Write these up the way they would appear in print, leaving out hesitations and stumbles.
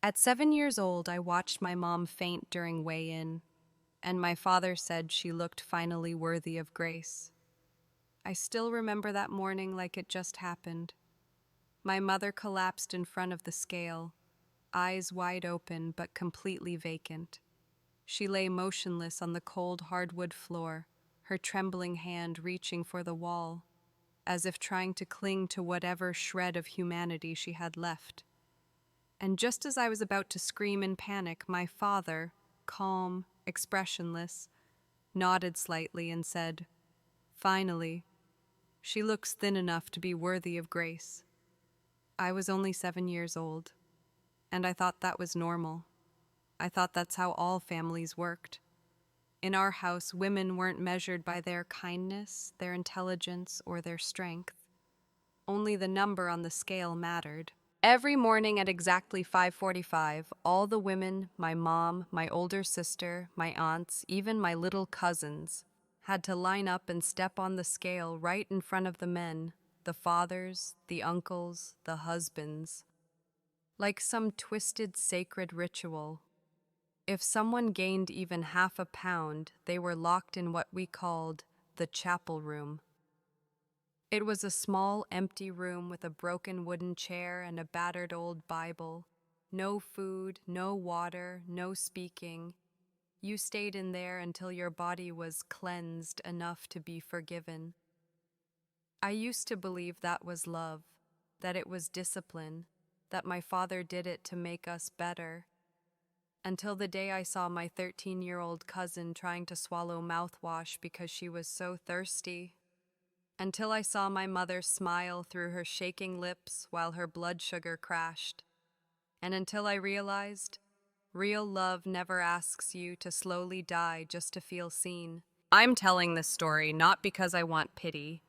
At 7 years old, I watched my mom faint during weigh-in, and my father said she looked finally worthy of grace. I still remember that morning like it just happened. My mother collapsed in front of the scale, eyes wide open but completely vacant. She lay motionless on the cold hardwood floor, her trembling hand reaching for the wall, as if trying to cling to whatever shred of humanity she had left. And just as I was about to scream in panic, my father, calm, expressionless, nodded slightly and said, "Finally, she looks thin enough to be worthy of grace." I was only 7 years old, and I thought that was normal. I thought that's how all families worked. In our house, women weren't measured by their kindness, their intelligence, or their strength. Only the number on the scale mattered. Every morning at exactly 5:45, all the women, my mom, my older sister, my aunts, even my little cousins, had to line up and step on the scale right in front of the men, the fathers, the uncles, the husbands, like some twisted sacred ritual. If someone gained even half a pound, they were locked in what we called the chapel room. It was a small, empty room with a broken wooden chair and a battered old Bible. No food, no water, no speaking. You stayed in there until your body was cleansed enough to be forgiven. I used to believe that was love, that it was discipline, that my father did it to make us better. Until the day I saw my 13-year-old cousin trying to swallow mouthwash because she was so thirsty. Until I saw my mother smile through her shaking lips while her blood sugar crashed. And until I realized, real love never asks you to slowly die just to feel seen. I'm telling this story not because I want pity.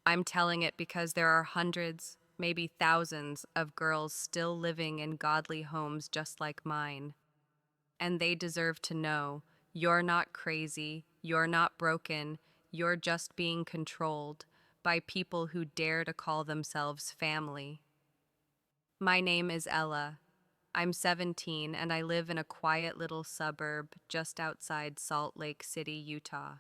I'm telling it because there are hundreds, maybe thousands, of girls still living in godly homes just like mine. And they deserve to know you're not crazy, you're not broken, you're just being controlled by people who dare to call themselves family. My name is Ella. I'm 17 and I live in a quiet little suburb just outside Salt Lake City, Utah.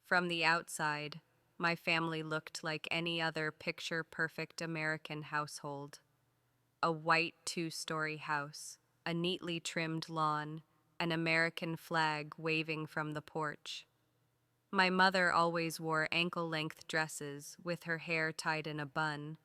From the outside, my family looked like any other picture-perfect American household. A white two-story house, a neatly trimmed lawn, an American flag waving from the porch. My mother always wore ankle-length dresses with her hair tied in a bun.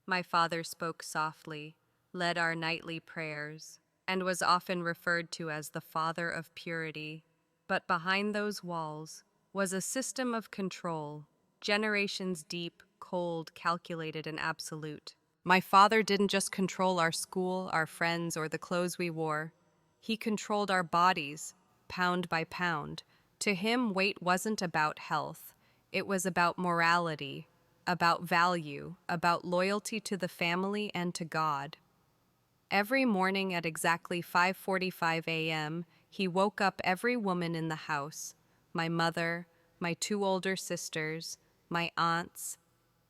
My father spoke softly, led our nightly prayers, and was often referred to as the father of purity. But behind those walls was a system of control, generations deep, cold, calculated, and absolute. My father didn't just control our school, our friends, or the clothes we wore. He controlled our bodies, pound by pound. To him, weight wasn't about health. It was about morality, about value, about loyalty to the family and to God. Every morning at exactly 5:45 a.m., he woke up every woman in the house, my mother, my two older sisters, my aunts,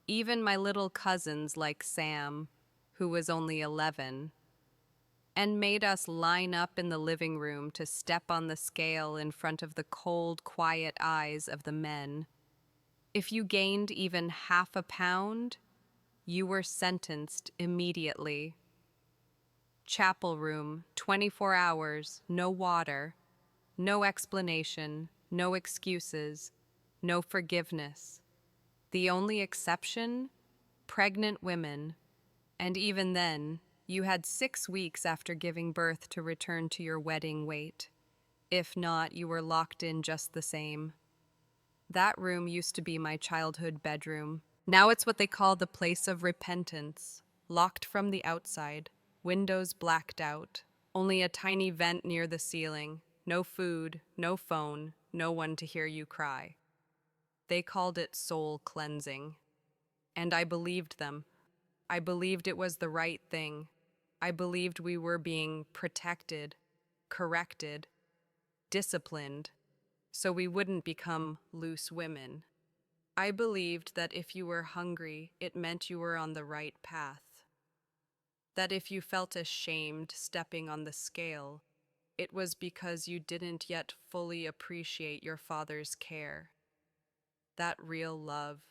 even my little cousins like Sam, who was only 11, and made us line up in the living room to step on the scale in front of the cold, quiet eyes of the men. If you gained even half a pound, you were sentenced immediately. Chapel room, 24 hours, no water, no explanation, no excuses, no forgiveness. The only exception? Pregnant women. And even then, you had 6 weeks after giving birth to return to your wedding weight. If not, you were locked in just the same. That room used to be my childhood bedroom. Now it's what they call the place of repentance, locked from the outside, windows blacked out, only a tiny vent near the ceiling, no food, no phone, no one to hear you cry. They called it soul cleansing. And I believed them. I believed it was the right thing. I believed we were being protected, corrected, disciplined, so we wouldn't become loose women. I believed that if you were hungry, it meant you were on the right path. That if you felt ashamed stepping on the scale, it was because you didn't yet fully appreciate your father's care. That real love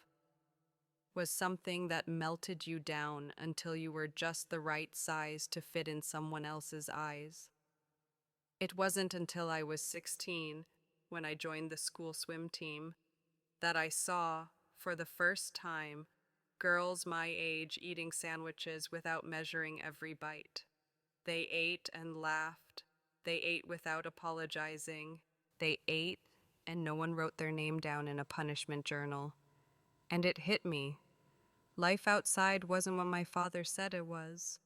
was something that melted you down until you were just the right size to fit in someone else's eyes. It wasn't until I was 16, when I joined the school swim team, that I saw, for the first time, girls my age eating sandwiches without measuring every bite. They ate and laughed. They ate without apologizing. They ate, and no one wrote their name down in a punishment journal. And it hit me. Life outside wasn't what my father said it was.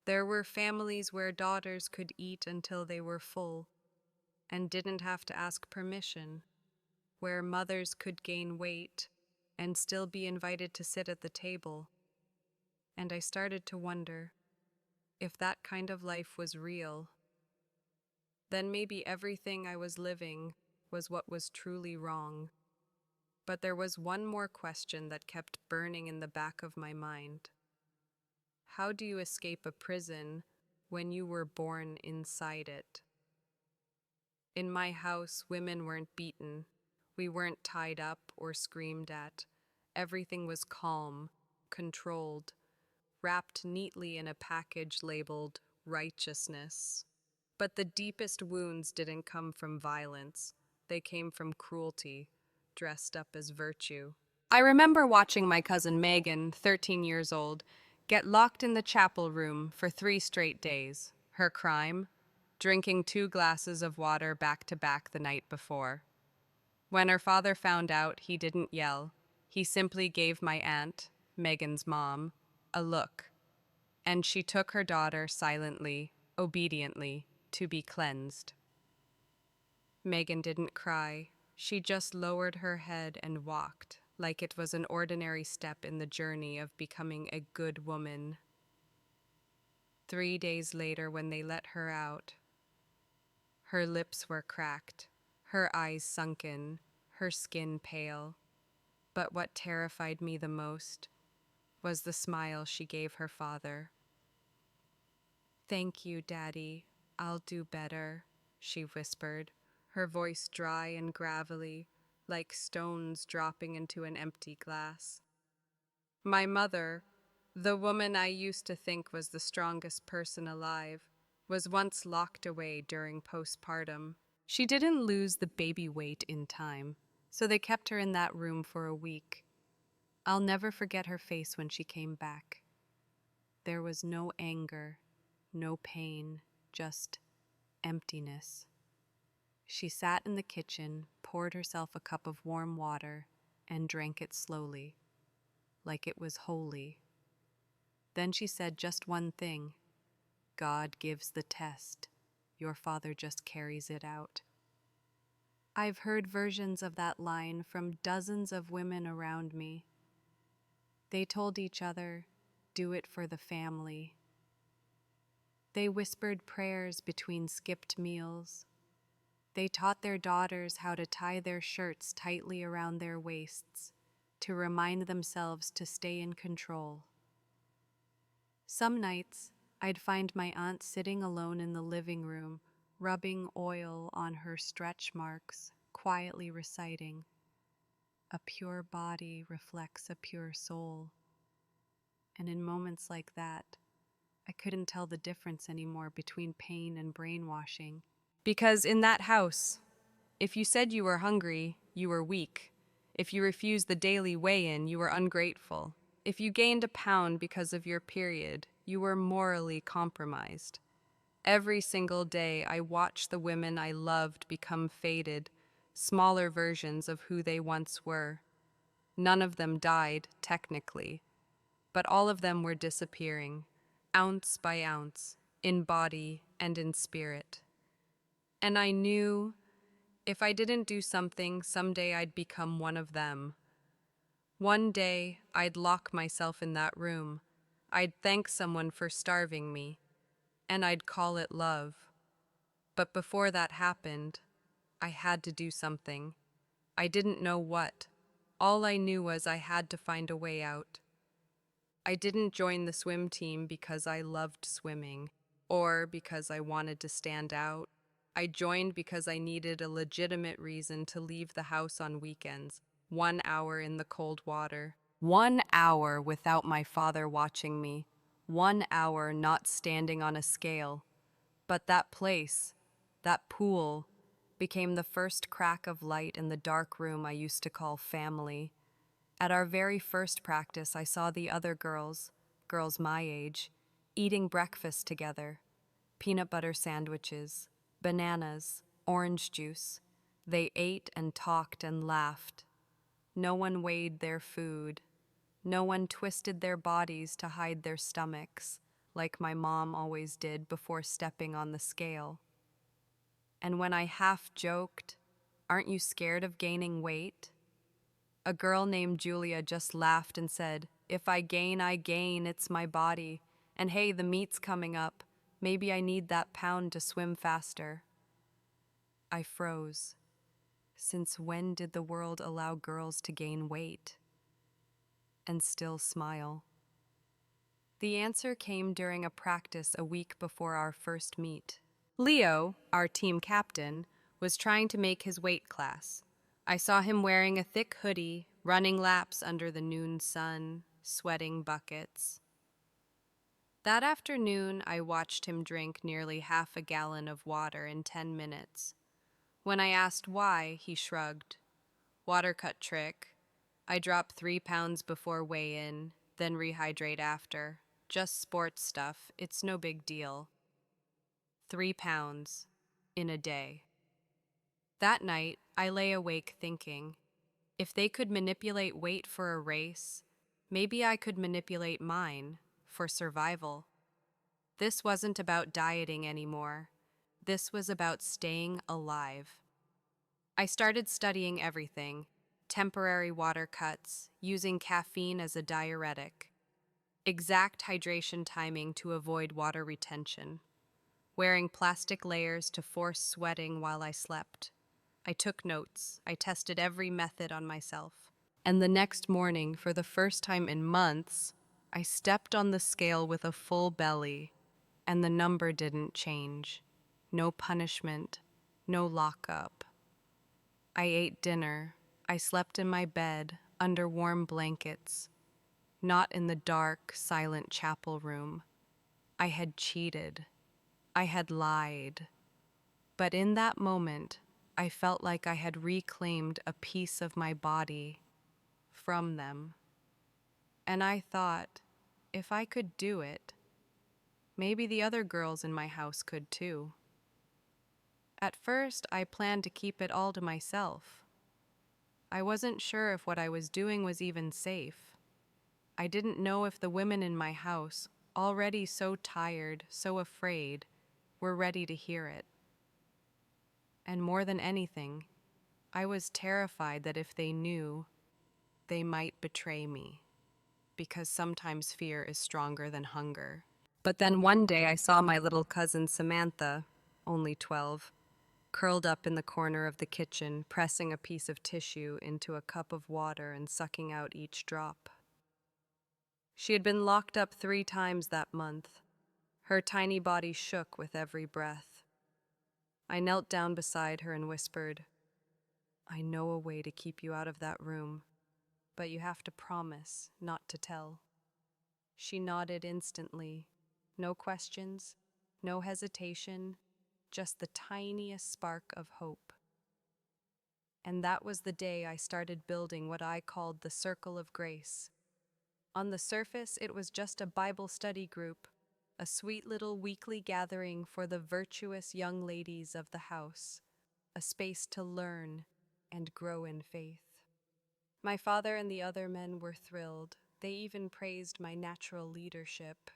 There were families where daughters could eat until they were full and didn't have to ask permission, where mothers could gain weight and still be invited to sit at the table. And I started to wonder, if that kind of life was real, then maybe everything I was living was what was truly wrong. But there was one more question that kept burning in the back of my mind. How do you escape a prison when you were born inside it? In my house, women weren't beaten. We weren't tied up or screamed at. Everything was calm, controlled, wrapped neatly in a package labeled righteousness. But the deepest wounds didn't come from violence. They came from cruelty, dressed up as virtue. I remember watching my cousin Megan, 13 years old, get locked in the chapel room for 3 straight days. Her crime? Drinking 2 glasses of water back to back the night before. When her father found out, he didn't yell. He simply gave my aunt, Megan's mom, a look. And she took her daughter silently, obediently, to be cleansed. Megan didn't cry. She just lowered her head and walked, like it was an ordinary step in the journey of becoming a good woman. 3 days later, when they let her out, her lips were cracked, her eyes sunken, her skin pale. But what terrified me the most was the smile she gave her father. "Thank you, Daddy. I'll do better," she whispered, her voice dry and gravelly, like stones dropping into an empty glass. My mother, the woman I used to think was the strongest person alive, was once locked away during postpartum. She didn't lose the baby weight in time, so they kept her in that room for a week. I'll never forget her face when she came back. There was no anger, no pain, just emptiness. She sat in the kitchen, poured herself a cup of warm water, and drank it slowly, like it was holy. Then she said just one thing: "God gives the test. Your father just carries it out." I've heard versions of that line from dozens of women around me. They told each other, "Do it for the family." They whispered prayers between skipped meals. They taught their daughters how to tie their shirts tightly around their waists, to remind themselves to stay in control. Some nights, I'd find my aunt sitting alone in the living room, rubbing oil on her stretch marks, quietly reciting, "A pure body reflects a pure soul." And in moments like that, I couldn't tell the difference anymore between pain and brainwashing. Because in that house, if you said you were hungry, you were weak. If you refused the daily weigh-in, you were ungrateful. If you gained a pound because of your period, you were morally compromised. Every single day, I watched the women I loved become faded, smaller versions of who they once were. None of them died, technically, but all of them were disappearing, ounce by ounce, in body and in spirit. And I knew if I didn't do something, someday I'd become one of them. One day, I'd lock myself in that room. I'd thank someone for starving me, and I'd call it love. But before that happened, I had to do something. I didn't know what. All I knew was I had to find a way out. I didn't join the swim team because I loved swimming or because I wanted to stand out. I joined because I needed a legitimate reason to leave the house on weekends, 1 hour in the cold water. 1 hour without my father watching me. 1 hour not standing on a scale. But that place, that pool, became the first crack of light in the dark room I used to call family. At our very first practice, I saw the other girls my age, eating breakfast together. Peanut butter sandwiches, bananas, orange juice. They ate and talked and laughed. No one weighed their food. No one twisted their bodies to hide their stomachs, like my mom always did before stepping on the scale. And when I half joked, "Aren't you scared of gaining weight?" a girl named Julia just laughed and said, "If I gain, I gain. It's my body. And hey, the meet's coming up. Maybe I need that pound to swim faster." I froze. Since when did the world allow girls to gain weight? And still smile. The answer came during a practice a week before our first meet. Leo, our team captain, was trying to make his weight class. I saw him wearing a thick hoodie, running laps under the noon sun, sweating buckets. That afternoon, I watched him drink nearly half a gallon of water in 10 minutes. When I asked why, he shrugged. "Water cut trick. I drop 3 pounds before weigh-in, then rehydrate after. Just sports stuff. It's no big deal." 3 pounds in a day. That night, I lay awake thinking, if they could manipulate weight for a race, maybe I could manipulate mine for survival. This wasn't about dieting anymore. This was about staying alive. I started studying everything: temporary water cuts, using caffeine as a diuretic, exact hydration timing to avoid water retention, wearing plastic layers to force sweating while I slept. I took notes. I tested every method on myself. And the next morning, for the first time in months, I stepped on the scale with a full belly, and the number didn't change. No punishment, no lockup. I ate dinner. I slept in my bed, under warm blankets, not in the dark, silent chapel room. I had cheated. I had lied. But in that moment, I felt like I had reclaimed a piece of my body from them. And I thought, if I could do it, maybe the other girls in my house could too. At first, I planned to keep it all to myself. I wasn't sure if what I was doing was even safe. I didn't know if the women in my house, already so tired, so afraid, were ready to hear it. And more than anything, I was terrified that if they knew, they might betray me, because sometimes fear is stronger than hunger. But then one day I saw my little cousin Samantha, only 12, curled up in the corner of the kitchen, pressing a piece of tissue into a cup of water and sucking out each drop. She had been locked up 3 times that month. Her tiny body shook with every breath. I knelt down beside her and whispered, "I know a way to keep you out of that room, but you have to promise not to tell." She nodded instantly. No questions, no hesitation, just the tiniest spark of hope. And that was the day I started building what I called the Circle of Grace. On the surface, it was just a Bible study group, a sweet little weekly gathering for the virtuous young ladies of the house, a space to learn and grow in faith. My father and the other men were thrilled. They even praised my natural leadership.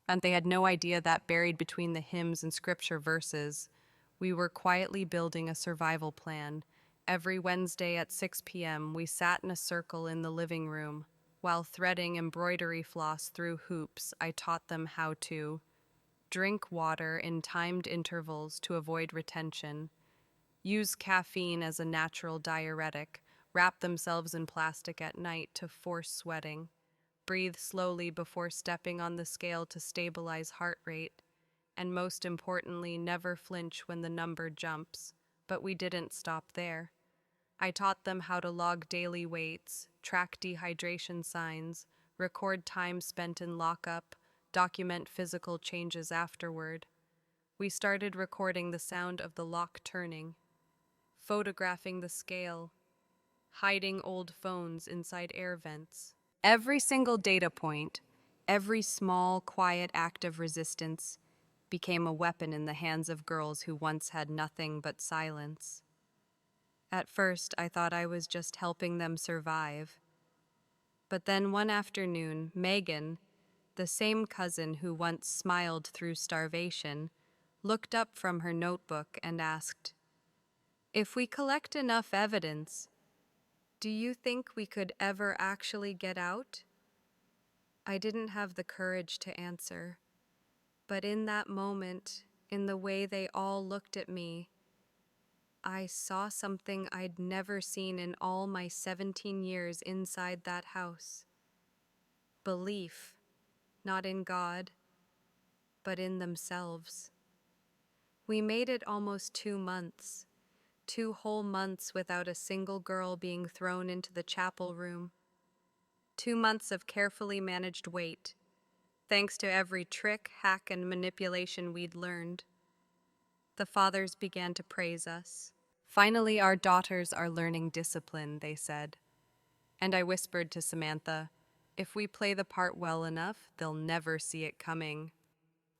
And they had no idea that buried between the hymns and scripture verses, we were quietly building a survival plan. Every Wednesday at 6 p.m., we sat in a circle in the living room. While threading embroidery floss through hoops, I taught them how to drink water in timed intervals to avoid retention, use caffeine as a natural diuretic, wrap themselves in plastic at night to force sweating, Breathe slowly before stepping on the scale to stabilize heart rate, and most importantly, never flinch when the number jumps. But we didn't stop there. I taught them how to log daily weights, track dehydration signs, record time spent in lockup, document physical changes afterward. We started recording the sound of the lock turning, photographing the scale, hiding old phones inside air vents. Every single data point, every small, quiet act of resistance became a weapon in the hands of girls who once had nothing but silence. At first, I thought I was just helping them survive. But then one afternoon, Megan, the same cousin who once smiled through starvation, looked up from her notebook and asked, "If we collect enough evidence, do you think we could ever actually get out?" I didn't have the courage to answer, but in that moment, in the way they all looked at me, I saw something I'd never seen in all my 17 years inside that house. Belief, not in God, but in themselves. We made it almost 2 months, 2 whole months without a single girl being thrown into the chapel room. 2 months of carefully managed weight, thanks to every trick, hack, and manipulation we'd learned. The fathers began to praise us. "Finally, our daughters are learning discipline," they said. And I whispered to Samantha, "If we play the part well enough, they'll never see it coming."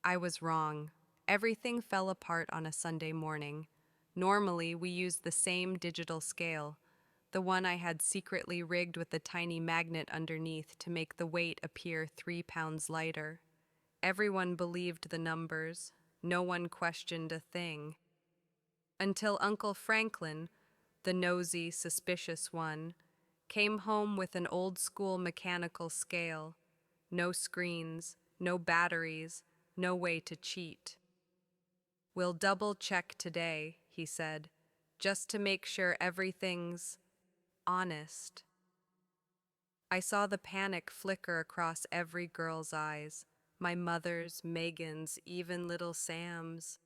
I was wrong. Everything fell apart on a Sunday morning. Normally, we used the same digital scale, the one I had secretly rigged with the tiny magnet underneath to make the weight appear 3 pounds lighter. Everyone believed the numbers. No one questioned a thing. Until Uncle Franklin, the nosy, suspicious one, came home with an old-school mechanical scale. No screens, no batteries, no way to cheat. "We'll double-check today," he said, "just to make sure everything's honest." I saw the panic flicker across every girl's eyes, my mother's, Megan's, even little Sam's.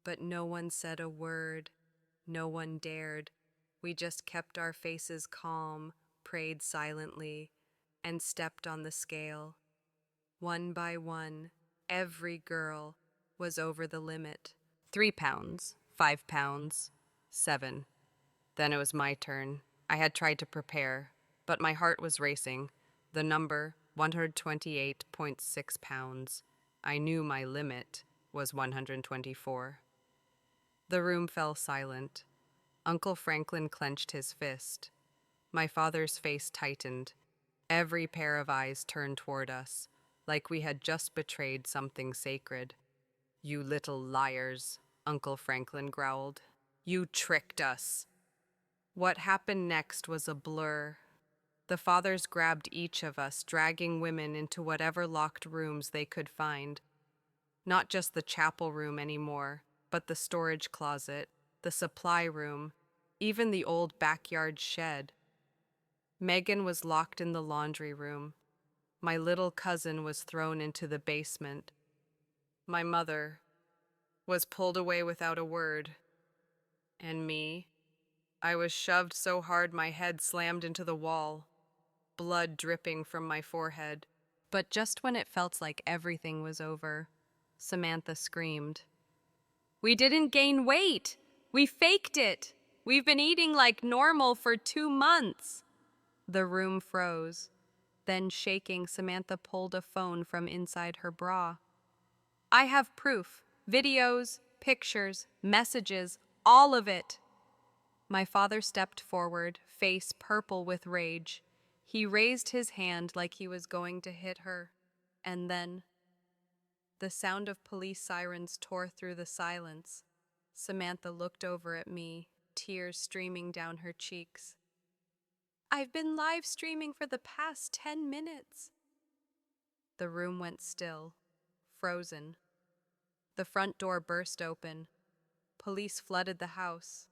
But no one said a word. No one dared. We just kept our faces calm, prayed silently, and stepped on the scale. One by one, every girl was over the limit. 3 pounds, 5 pounds, 7. Then it was my turn. I had tried to prepare, but my heart was racing. The number, 128.6 pounds. I knew my limit was 124. The room fell silent. Uncle Franklin clenched his fist. My father's face tightened. Every pair of eyes turned toward us, like we had just betrayed something sacred. "You little liars," Uncle Franklin growled. "You tricked us." What happened next was a blur. The fathers grabbed each of us, dragging women into whatever locked rooms they could find. Not just the chapel room anymore, but the storage closet, the supply room, even the old backyard shed. Megan was locked in the laundry room. My little cousin was thrown into the basement. My mother was pulled away without a word. And me, I was shoved so hard my head slammed into the wall, blood dripping from my forehead. But just when it felt like everything was over, Samantha screamed, "We didn't gain weight! We faked it! We've been eating like normal for 2 months!" The room froze. Then, shaking, Samantha pulled a phone from inside her bra. "I have proof. Videos, pictures, messages, all of it." My father stepped forward, face purple with rage. He raised his hand like he was going to hit her. And then, the sound of police sirens tore through the silence. Samantha looked over at me, tears streaming down her cheeks. "I've been live streaming for the past 10 minutes. The room went still, frozen. The front door burst open. Police flooded the house.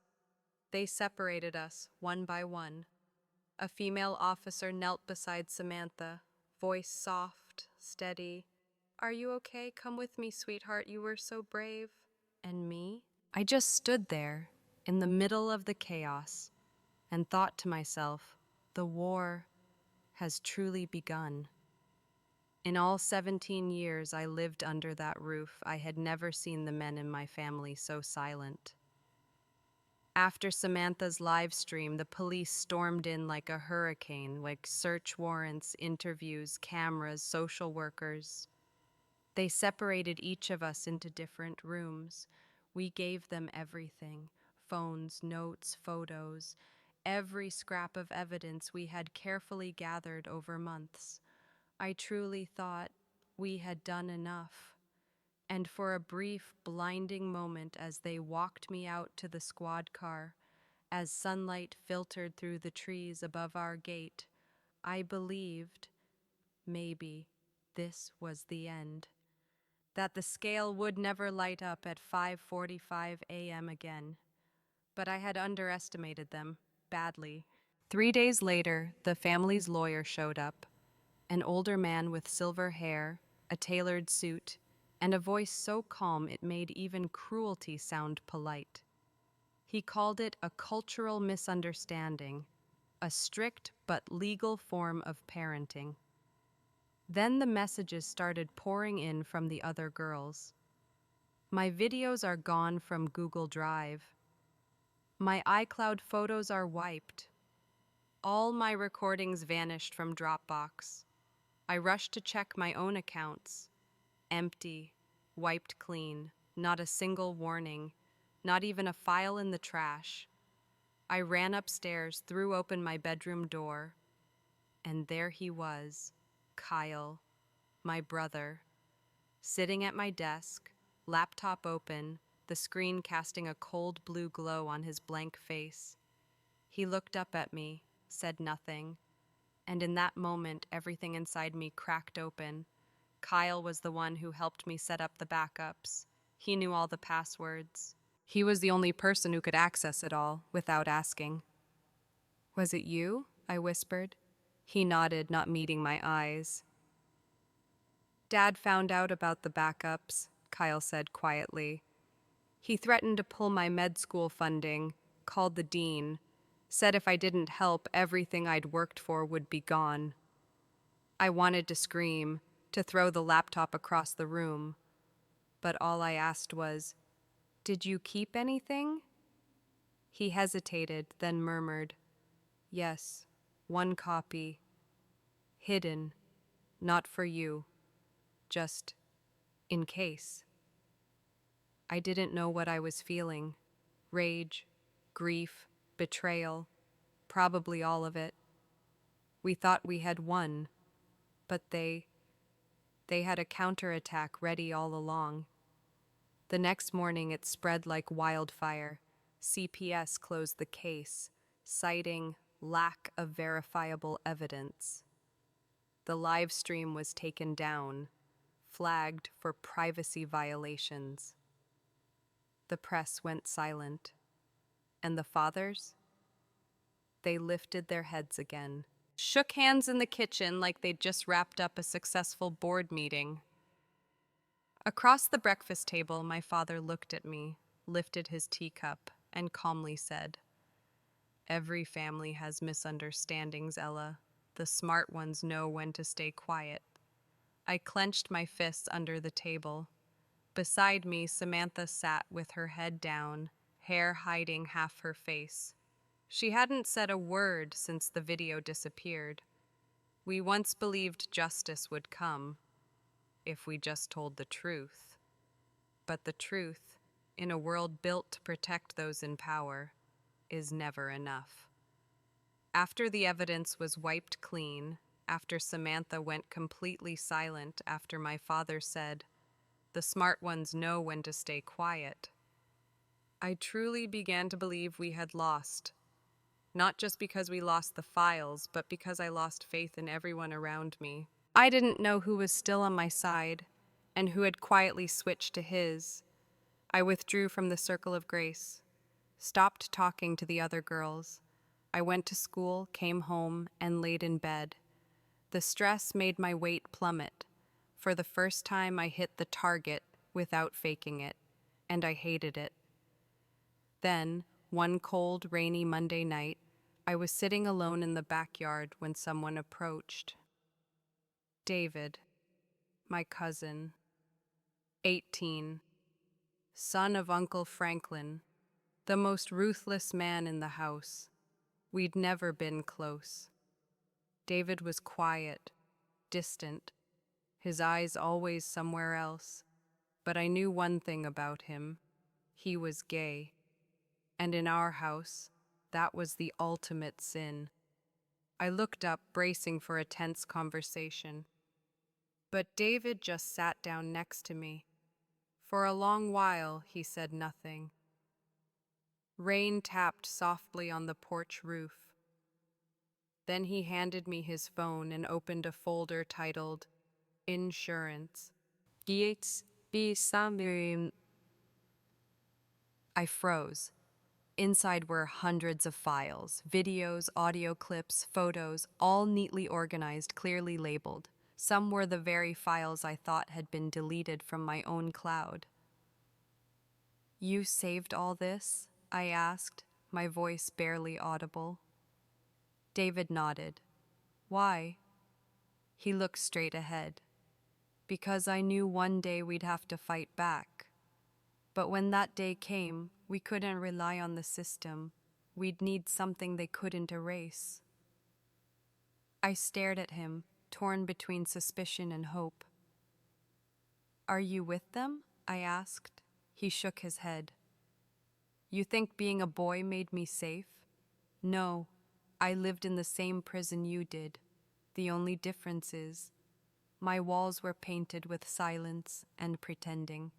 They separated us, one by one. A female officer knelt beside Samantha, voice soft, steady. Are you okay? Come with me, sweetheart. You were so brave. And me? I just stood there, in the middle of the chaos, and thought to myself, the war has truly begun. In all 17 years I lived under that roof, I had never seen the men in my family so silent. After Samantha's live stream, the police stormed in like a hurricane, like search warrants, interviews, cameras, social workers. They separated each of us into different rooms. We gave them everything: phones, notes, photos, every scrap of evidence we had carefully gathered over months. I truly thought we had done enough. And for a brief, blinding moment, as they walked me out to the squad car, as sunlight filtered through the trees above our gate, I believed maybe this was the end, that the scale would never light up at 5:45 a.m. again. But I had underestimated them, badly. 3 days later, the family's lawyer showed up, an older man with silver hair, a tailored suit, and a voice so calm it made even cruelty sound polite. He called it a cultural misunderstanding, a strict but legal form of parenting. Then the messages started pouring in from the other girls. My videos are gone from Google Drive. My iCloud photos are wiped. All my recordings vanished from Dropbox. I rushed to check my own accounts. Empty, wiped clean, not a single warning, not even a file in the trash. I ran upstairs, threw open my bedroom door, and there he was, Kyle, my brother, sitting at my desk, laptop open, the screen casting a cold blue glow on his blank face. He looked up at me, said nothing, and in that moment everything inside me cracked open. Kyle was the one who helped me set up the backups. He knew all the passwords. He was the only person who could access it all without asking. "Was it you?" I whispered. He nodded, not meeting my eyes. "Dad found out about the backups," Kyle said quietly. "He threatened to pull my med school funding, called the dean, said if I didn't help, everything I'd worked for would be gone." I wanted to scream, to throw the laptop across the room, but all I asked was, "Did you keep anything?" He hesitated, then murmured, "Yes, one copy. Hidden. Not for you. Just in case." I didn't know what I was feeling. Rage, grief, betrayal, probably all of it. We thought we had won, but they had a counterattack ready all along. The next morning it spread like wildfire. CPS closed the case, citing lack of verifiable evidence. The live stream was taken down, flagged for privacy violations. The press went silent. And the fathers? They lifted their heads again, shook hands in the kitchen like they'd just wrapped up a successful board meeting. Across the breakfast table, my father looked at me, lifted his teacup, and calmly said, "Every family has misunderstandings, Ella. The smart ones know when to stay quiet." I clenched my fists under the table. Beside me, Samantha sat with her head down, hair hiding half her face. She hadn't said a word since the video disappeared. We once believed justice would come, if we just told the truth. But the truth, in a world built to protect those in power, is never enough. After the evidence was wiped clean, after Samantha went completely silent, after my father said, "The smart ones know when to stay quiet," I truly began to believe we had lost. Not just because we lost the files, but because I lost faith in everyone around me. I didn't know who was still on my side and who had quietly switched to his. I withdrew from the circle of grace, stopped talking to the other girls. I went to school, came home, and laid in bed. The stress made my weight plummet. For the first time, I hit the target without faking it, and I hated it. Then, one cold, rainy Monday night, I was sitting alone in the backyard when someone approached. David, my cousin, 18, son of Uncle Franklin, the most ruthless man in the house. We'd never been close. David was quiet, distant, his eyes always somewhere else. But I knew one thing about him. He was gay. And in our house, that was the ultimate sin. I looked up, bracing for a tense conversation. But David just sat down next to me. For a long while, he said nothing. Rain tapped softly on the porch roof. Then he handed me his phone and opened a folder titled Insurance. I froze. Inside were hundreds of files, videos, audio clips, photos, all neatly organized, clearly labeled. Some were the very files I thought had been deleted from my own cloud. "You saved all this?" I asked, my voice barely audible. David nodded. "Why?" He looked straight ahead. "Because I knew one day we'd have to fight back. But when that day came, we couldn't rely on the system. We'd need something they couldn't erase." I stared at him, torn between suspicion and hope. "Are you with them?" I asked. He shook his head. "You think being a boy made me safe? No, I lived in the same prison you did. The only difference is, my walls were painted with silence and pretending."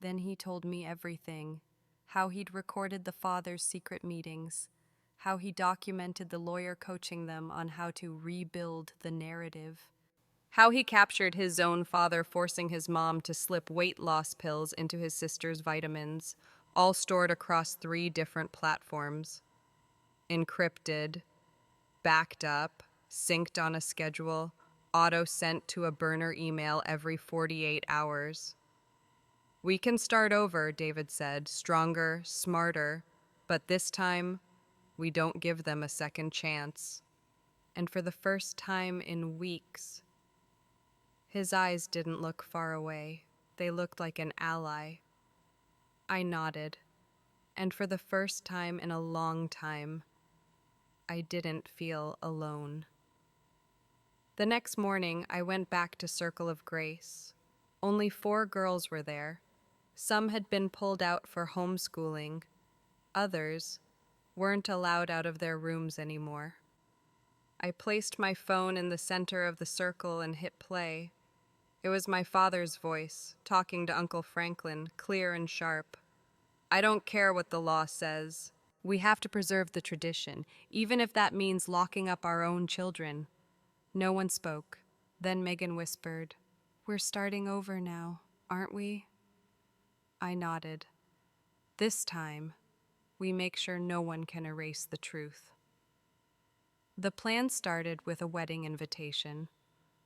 Then he told me everything, how he'd recorded the father's secret meetings, how he documented the lawyer coaching them on how to rebuild the narrative, how he captured his own father forcing his mom to slip weight loss pills into his sister's vitamins, all stored across 3 different platforms. Encrypted, backed up, synced on a schedule, auto-sent to a burner email every 48 hours. "We can start over," David said, "stronger, smarter, but this time, we don't give them a second chance." And for the first time in weeks, his eyes didn't look far away. They looked like an ally. I nodded, and for the first time in a long time, I didn't feel alone. The next morning, I went back to Circle of Grace. Only 4 girls were there. Some had been pulled out for homeschooling. Others weren't allowed out of their rooms anymore. I placed my phone in the center of the circle and hit play. It was my father's voice, talking to Uncle Franklin, clear and sharp. "I don't care what the law says. We have to preserve the tradition, even if that means locking up our own children." No one spoke. Then Megan whispered, "We're starting over now, aren't we?" I nodded. "This time, we make sure no one can erase the truth." The plan started with a wedding invitation.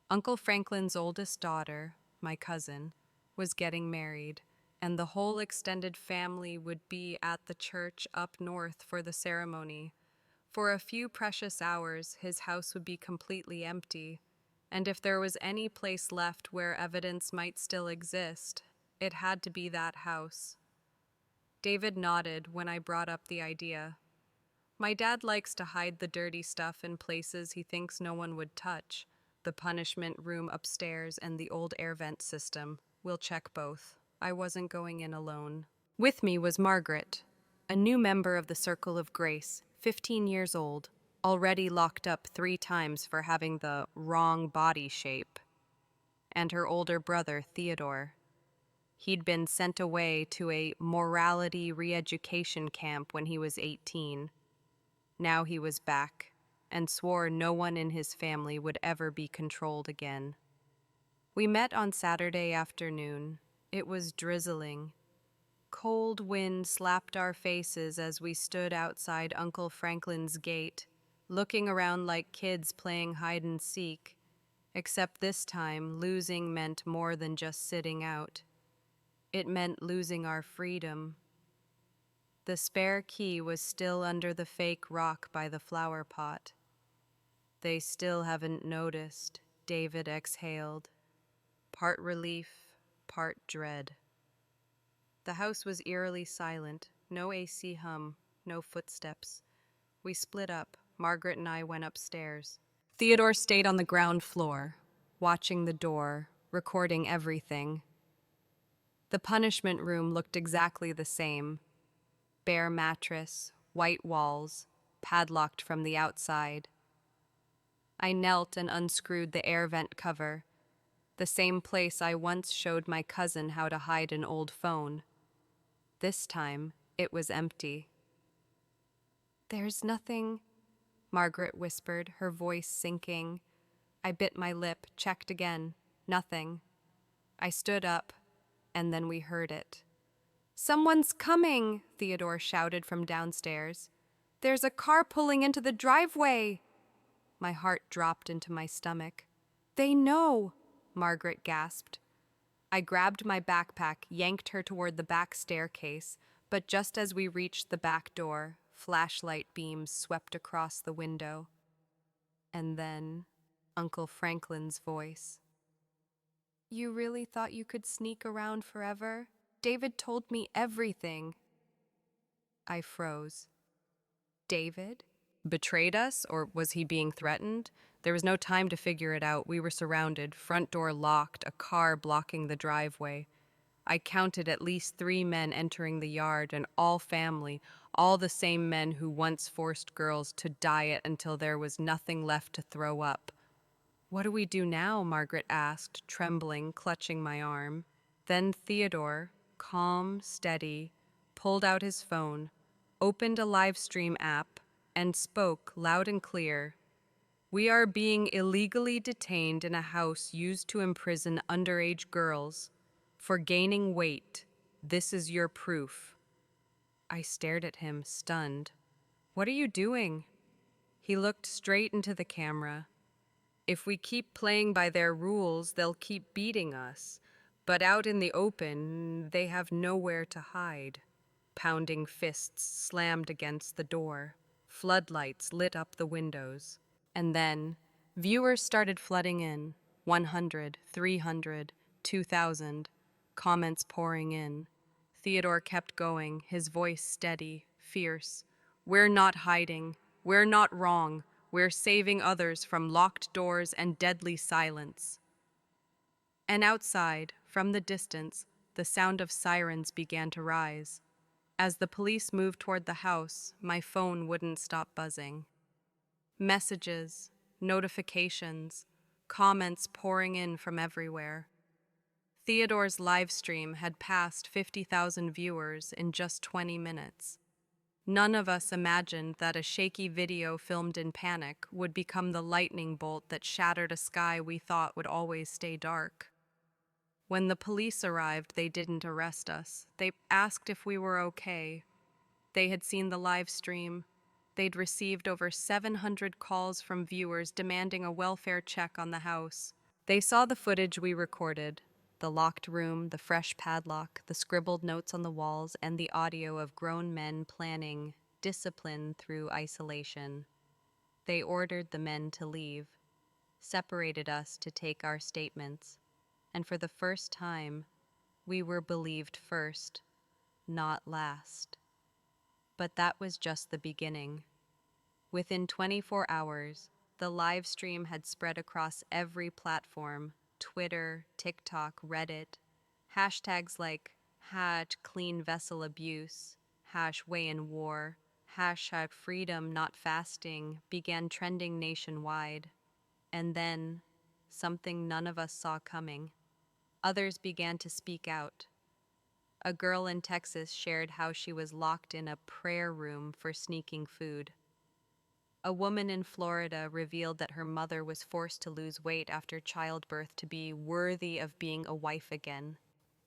Uncle Franklin's oldest daughter, my cousin, was getting married, and the whole extended family would be at the church up north for the ceremony. For a few precious hours, his house would be completely empty, and if there was any place left where evidence might still exist, it had to be that house. David nodded when I brought up the idea. "My dad likes to hide the dirty stuff in places he thinks no one would touch. The punishment room upstairs and the old air vent system. We'll check both." I wasn't going in alone. With me was Margaret, a new member of the Circle of Grace, 15 years old, already locked up 3 times for having the wrong body shape, and her older brother, Theodore. He'd been sent away to a morality re-education camp when he was 18. Now he was back, and swore no one in his family would ever be controlled again. We met on Saturday afternoon. It was drizzling. Cold wind slapped our faces as we stood outside Uncle Franklin's gate, looking around like kids playing hide and seek, except this time losing meant more than just sitting out. It meant losing our freedom. The spare key was still under the fake rock by the flower pot. They still haven't noticed, David exhaled, part relief, part dread. The house was eerily silent, no AC hum, no footsteps. We split up. Margaret and I went upstairs. Theodore stayed on the ground floor, watching the door, recording everything. The punishment room looked exactly the same. Bare mattress, white walls, padlocked from the outside. I knelt and unscrewed the air vent cover, the same place I once showed my cousin how to hide an old phone. This time, it was empty. "There's nothing," Margaret whispered, her voice sinking. I bit my lip, checked again. Nothing. I stood up, and then we heard it. "Someone's coming!" Theodore shouted from downstairs. "There's a car pulling into the driveway!" My heart dropped into my stomach. "They know!" Margaret gasped. I grabbed my backpack, yanked her toward the back staircase, but just as we reached the back door, flashlight beams swept across the window. And then, Uncle Franklin's voice. "You really thought you could sneak around forever? David told me everything." I froze. David? Betrayed us, or was he being threatened? There was no time to figure it out. We were surrounded, front door locked, a car blocking the driveway. I counted at least 3 men entering the yard, and all family, all the same men who once forced girls to diet until there was nothing left to throw up. "What do we do now?" Margaret asked, trembling, clutching my arm. Then Theodore, calm, steady, pulled out his phone, opened a live stream app, and spoke loud and clear. "We are being illegally detained in a house used to imprison underage girls. For gaining weight, this is your proof." I stared at him, stunned. "What are you doing?" He looked straight into the camera. "If we keep playing by their rules, they'll keep beating us. But out in the open, they have nowhere to hide." Pounding fists slammed against the door. Floodlights lit up the windows. And then, viewers started flooding in. 100, 300, 2,000. Comments pouring in. Theodore kept going, his voice steady, fierce. "We're not hiding. We're not wrong. We're saving others from locked doors and deadly silence." And outside, from the distance, the sound of sirens began to rise. As the police moved toward the house, my phone wouldn't stop buzzing. Messages, notifications, comments pouring in from everywhere. Theodore's live stream had passed 50,000 viewers in just 20 minutes. None of us imagined that a shaky video filmed in panic would become the lightning bolt that shattered a sky we thought would always stay dark. When the police arrived, they didn't arrest us. They asked if we were okay. They had seen the live stream. They'd received over 700 calls from viewers demanding a welfare check on the house. They saw the footage we recorded, the locked room, the fresh padlock, the scribbled notes on the walls, and the audio of grown men planning discipline through isolation. They ordered the men to leave, separated us to take our statements, and for the first time, we were believed first, not last. But that was just the beginning. Within 24 hours, the live stream had spread across every platform: Twitter, TikTok, Reddit. Hashtags like #CleanVesselAbuse, #WayInWar, #FreedomNotFasting began trending nationwide. And then, something none of us saw coming. Others began to speak out. A girl in Texas shared how she was locked in a prayer room for sneaking food. A woman in Florida revealed that her mother was forced to lose weight after childbirth to be worthy of being a wife again.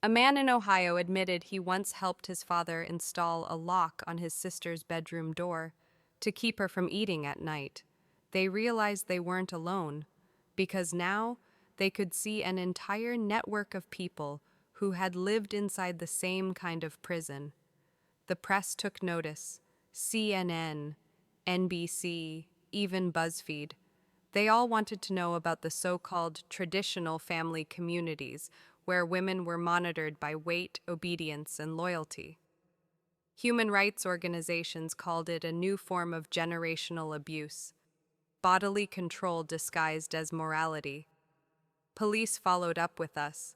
A man in Ohio admitted he once helped his father install a lock on his sister's bedroom door to keep her from eating at night. They realized they weren't alone, because now they could see an entire network of people who had lived inside the same kind of prison. The press took notice. CNN, NBC, even BuzzFeed. They all wanted to know about the so-called traditional family communities where women were monitored by weight, obedience, and loyalty. Human rights organizations called it a new form of generational abuse, bodily control disguised as morality. Police followed up with us,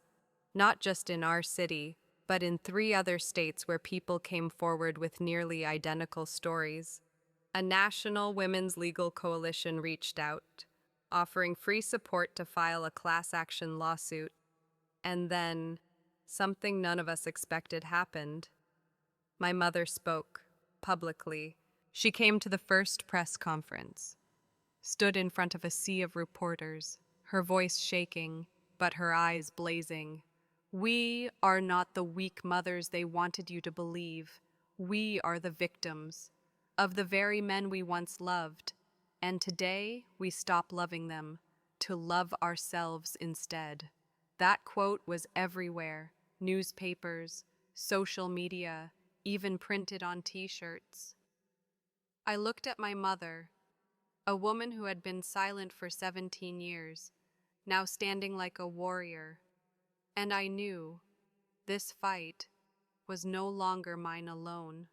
not just in our city, but in 3 other states where people came forward with nearly identical stories. A national women's legal coalition reached out, offering free support to file a class action lawsuit. And then, something none of us expected happened. My mother spoke, publicly. She came to the first press conference, stood in front of a sea of reporters, her voice shaking, but her eyes blazing. We are not the weak mothers they wanted you to believe. We are the victims of the very men we once loved, and today we stop loving them to love ourselves instead. That quote was everywhere, newspapers, social media, even printed on t-shirts. I looked at my mother, a woman who had been silent for 17 years, now standing like a warrior, and I knew this fight was no longer mine alone.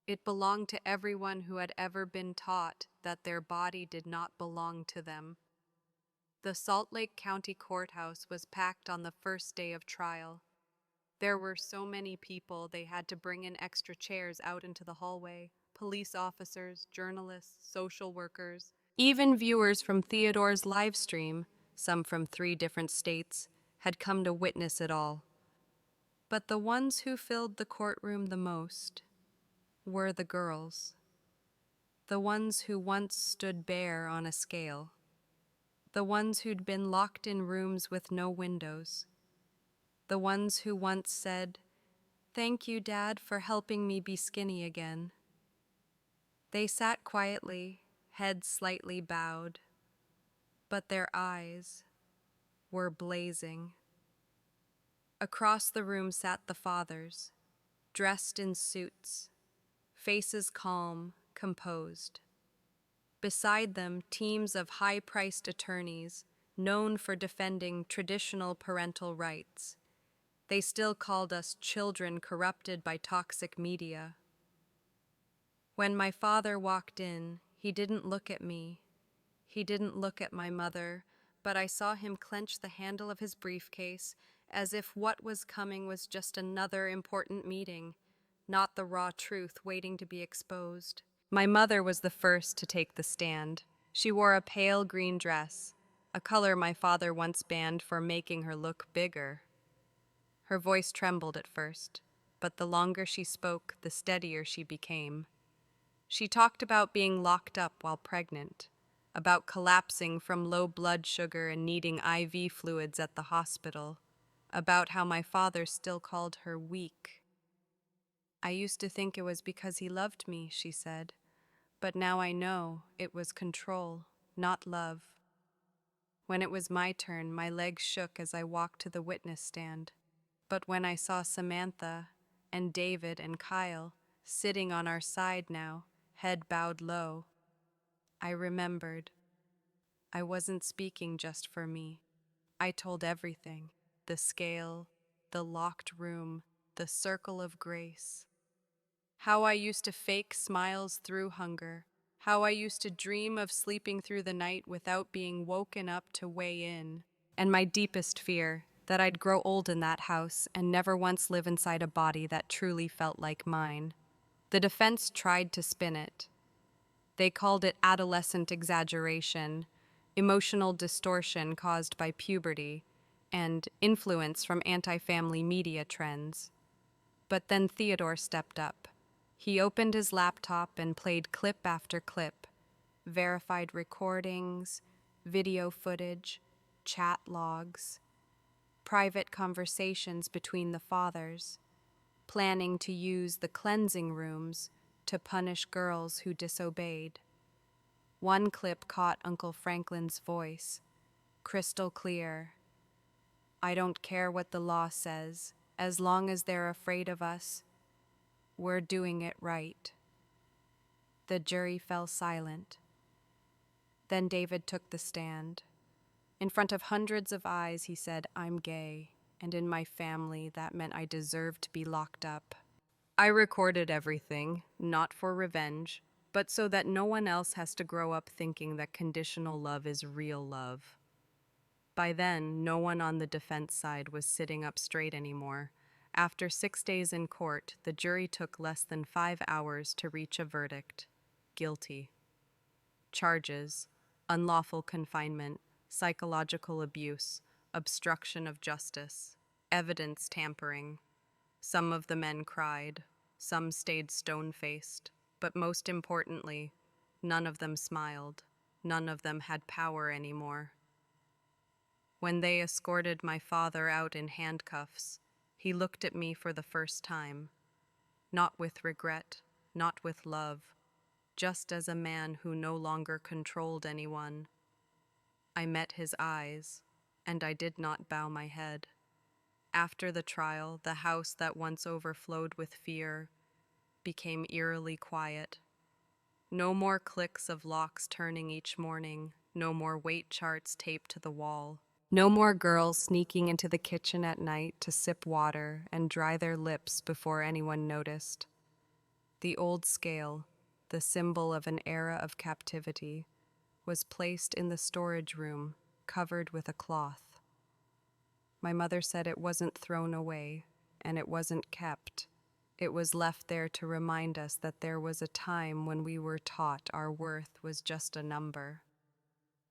It belonged to everyone who had ever been taught that their body did not belong to them. The Salt Lake County Courthouse was packed on the first day of trial. There were so many people they had to bring in extra chairs out into the hallway. Police officers, journalists, social workers, even viewers from Theodore's live stream, some from 3 different states, had come to witness it all. But the ones who filled the courtroom the most were the girls. The ones who once stood bare on a scale. The ones who'd been locked in rooms with no windows. The ones who once said, "Thank you, Dad, for helping me be skinny again." They sat quietly, heads slightly bowed, but their eyes were blazing. Across the room sat the fathers, dressed in suits, faces calm, composed. Beside them, teams of high-priced attorneys, known for defending traditional parental rights. They still called us children corrupted by toxic media. When my father walked in, he didn't look at me. He didn't look at my mother, but I saw him clench the handle of his briefcase as if what was coming was just another important meeting, not the raw truth waiting to be exposed. My mother was the first to take the stand. She wore a pale green dress, a color my father once banned for making her look bigger. Her voice trembled at first, but the longer she spoke, the steadier she became. She talked about being locked up while pregnant, about collapsing from low blood sugar and needing IV fluids at the hospital, about how my father still called her weak. "I used to think it was because he loved me," she said, "but now I know it was control, not love." When it was my turn, my legs shook as I walked to the witness stand. But when I saw Samantha and David and Kyle sitting on our side now, head bowed low, I remembered. I wasn't speaking just for me. I told everything, the scale, the locked room, the circle of grace. How I used to fake smiles through hunger. How I used to dream of sleeping through the night without being woken up to weigh in. And my deepest fear, that I'd grow old in that house and never once live inside a body that truly felt like mine. The defense tried to spin it. They called it adolescent exaggeration, emotional distortion caused by puberty, and influence from anti-family media trends. But then Theodore stepped up. He opened his laptop and played clip after clip, verified recordings, video footage, chat logs, private conversations between the fathers, planning to use the cleansing rooms to punish girls who disobeyed. One clip caught Uncle Franklin's voice, crystal clear. I don't care what the law says, as long as they're afraid of us, we're doing it right. The jury fell silent. Then David took the stand. In front of hundreds of eyes, he said, I'm gay, and in my family, that meant I deserved to be locked up. I recorded everything, not for revenge, but so that no one else has to grow up thinking that conditional love is real love. By then, no one on the defense side was sitting up straight anymore. After 6 days in court, the jury took less than 5 hours to reach a verdict. Guilty. Charges: unlawful confinement, psychological abuse, obstruction of justice, evidence tampering. Some of the men cried, some stayed stone-faced, but most importantly, none of them smiled. None of them had power anymore. When they escorted my father out in handcuffs, he looked at me for the first time, not with regret, not with love, just as a man who no longer controlled anyone. I met his eyes, and I did not bow my head. After the trial, the house that once overflowed with fear became eerily quiet. No more clicks of locks turning each morning, no more weight charts taped to the wall. No more girls sneaking into the kitchen at night to sip water and dry their lips before anyone noticed. The old scale, the symbol of an era of captivity, was placed in the storage room, covered with a cloth. My mother said it wasn't thrown away, and it wasn't kept. It was left there to remind us that there was a time when we were taught our worth was just a number.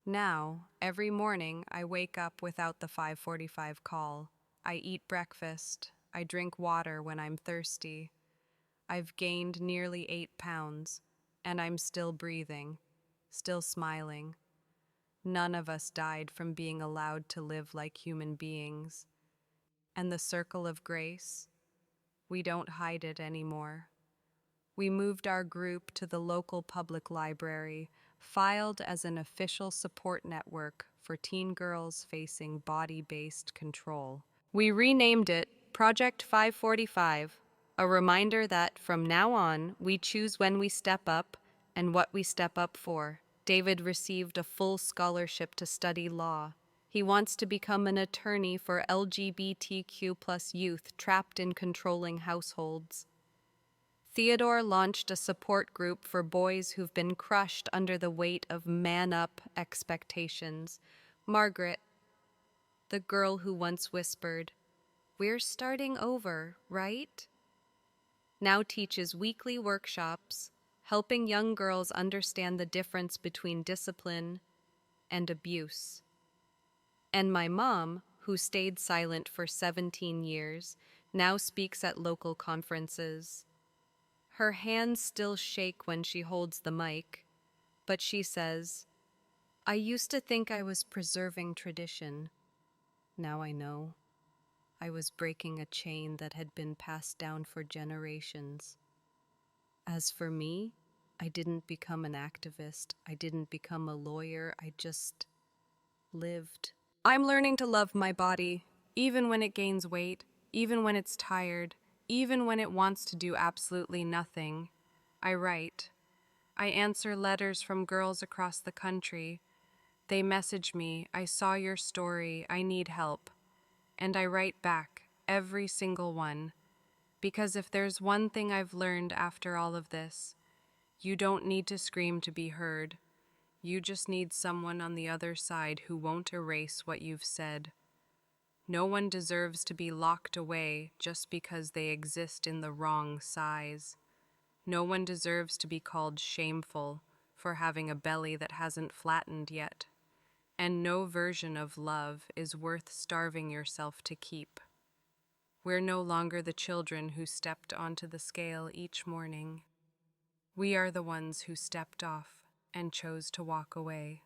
Now, every morning, I wake up without the 5:45 call. I eat breakfast. I drink water when I'm thirsty. I've gained nearly 8 pounds, and I'm still breathing, still smiling. None of us died from being allowed to live like human beings. And the circle of grace? We don't hide it anymore. We moved our group to the local public library, filed as an official support network for teen girls facing body-based control. We renamed it Project 545, a reminder that from now on, we choose when we step up and what we step up for. David received a full scholarship to study law. He wants to become an attorney for LGBTQ+ youth trapped in controlling households. Theodore launched a support group for boys who've been crushed under the weight of man-up expectations. Margaret, the girl who once whispered, "We're starting over, right?" now teaches weekly workshops, helping young girls understand the difference between discipline and abuse. And my mom, who stayed silent for 17 years, now speaks at local conferences. Her hands still shake when she holds the mic, but she says, I used to think I was preserving tradition. Now I know. I was breaking a chain that had been passed down for generations. As for me, I didn't become an activist. I didn't become a lawyer. I just lived. I'm learning to love my body, even when it gains weight, even when it's tired, even when it wants to do absolutely nothing. I write. I answer letters from girls across the country. They message me, I saw your story, I need help. And I write back, every single one. Because if there's one thing I've learned after all of this, you don't need to scream to be heard. You just need someone on the other side who won't erase what you've said. No one deserves to be locked away just because they exist in the wrong size. No one deserves to be called shameful for having a belly that hasn't flattened yet. And no version of love is worth starving yourself to keep. We're no longer the children who stepped onto the scale each morning. We are the ones who stepped off and chose to walk away.